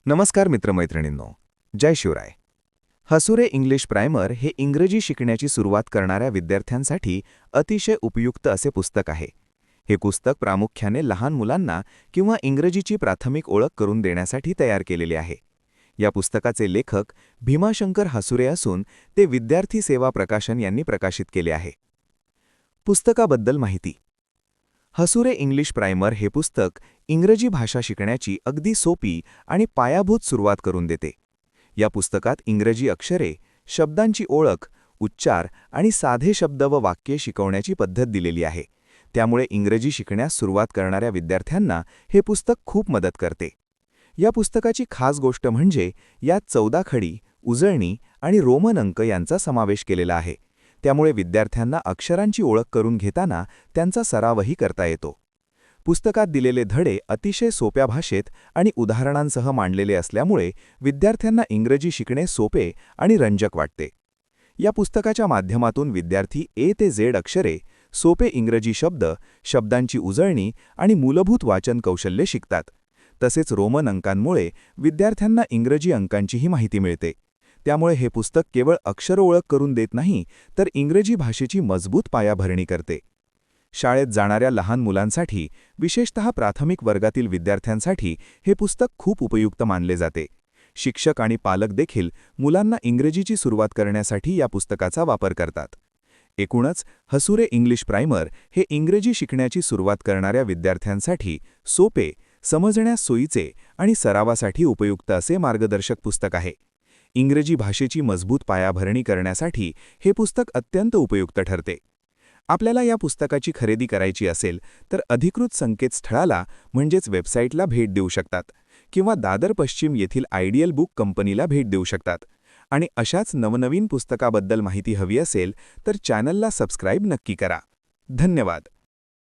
नमस्कार मित्रमैत्रिणींनो, जय Shivray. Hasure English primer हे इंग्रजी शिकण्याची सुरुवात करणाऱ्या विद्यार्थ्यांसाठी अतिशय उपयुक्त असे पुस्तक आहे. हे पुस्तक प्रामुख्याने लहान मुलांना किंवा इंग्रजीची प्राथमिक ओळख करून देण्यासाठी तयार केलेले आहे. या पुस्तकाचे लेखक भीमाशंकर हसुरे असून ते विद्यार्थी सेवा प्रकाशन यांनी प्रकाशित केले आहे. पुस्तकाबद्दल माहिती. हसुरे इंग्लिश प्रायमर हे पुस्तक इंग्रजी भाषा शिकण्याची अगदी सोपी आणि पायाभूत सुरुवात करून देते. या पुस्तकात इंग्रजी अक्षरे, शब्दांची ओळख, उच्चार आणि साधे शब्द व वाक्ये शिकवण्याची पद्धत दिलेली आहे. त्यामुळे इंग्रजी शिकण्यास सुरुवात करणाऱ्या विद्यार्थ्यांना हे पुस्तक खूप मदत करते. या पुस्तकाची खास गोष्ट म्हणजे यात 14 खडी, उजळणी आणि रोमन अंक यांचा समावेश केलेला आहे. त्यामुळे विद्यार्थ्यांना अक्षरांची ओळख करून घेताना त्यांचा सरावही करता येतो. पुस्तकात दिलेले धडे अतिशय सोप्या भाषेत आणि उदाहरणांसह मांडलेले असल्यामुळे विद्यार्थ्यांना इंग्रजी शिकणे सोपे आणि रंजक वाटते. या पुस्तकाच्या माध्यमातून विद्यार्थी ए ते झेड अक्षरे, सोपे इंग्रजी शब्द, शब्दांची उजळणी आणि मूलभूत वाचन कौशल्ये शिकतात. तसेच रोमन अंकांमुळे विद्यार्थ्यांना इंग्रजी अंकांचीही माहिती मिळते. त्यामुळे हे पुस्तक केवळ अक्षर ओळख करून देत नाही, तर इंग्रजी भाषेची मजबूत पायाभरणी करते. शाळेत जाणाऱ्या लहान मुलांसाठी, विशेषतः प्राथमिक वर्गातील विद्यार्थ्यांसाठी हे पुस्तक खूप उपयुक्त मानले जाते. शिक्षक आणि पालक देखील मुलांना इंग्रजीची सुरुवात करण्यासाठी या पुस्तकाचा वापर करतात. एकूणच हसुरे इंग्लिश प्रायमर हे इंग्रजी शिकण्याची सुरुवात करणाऱ्या विद्यार्थ्यांसाठी सोपे, समजण्यास सोयीचे आणि सरावासाठी उपयुक्त असे मार्गदर्शक पुस्तक आहे. इंग्रजी भाषेची मजबूत पायाभरणी करण्यासाठी हे पुस्तक अत्यंत उपयुक्त ठरते. आपल्याला या पुस्तकाची खरेदी करायची असेल तर अधिकृत संकेतस्थळाला म्हणजेच वेबसाईटला भेट देऊ शकतात किंवा दादर पश्चिम येथील आयडियल बुक कंपनीला भेट देऊ शकतात. आणि अशाच नवनवीन पुस्तकाबद्दल माहिती हवी असेल तर चॅनलला सबस्क्राईब नक्की करा. धन्यवाद.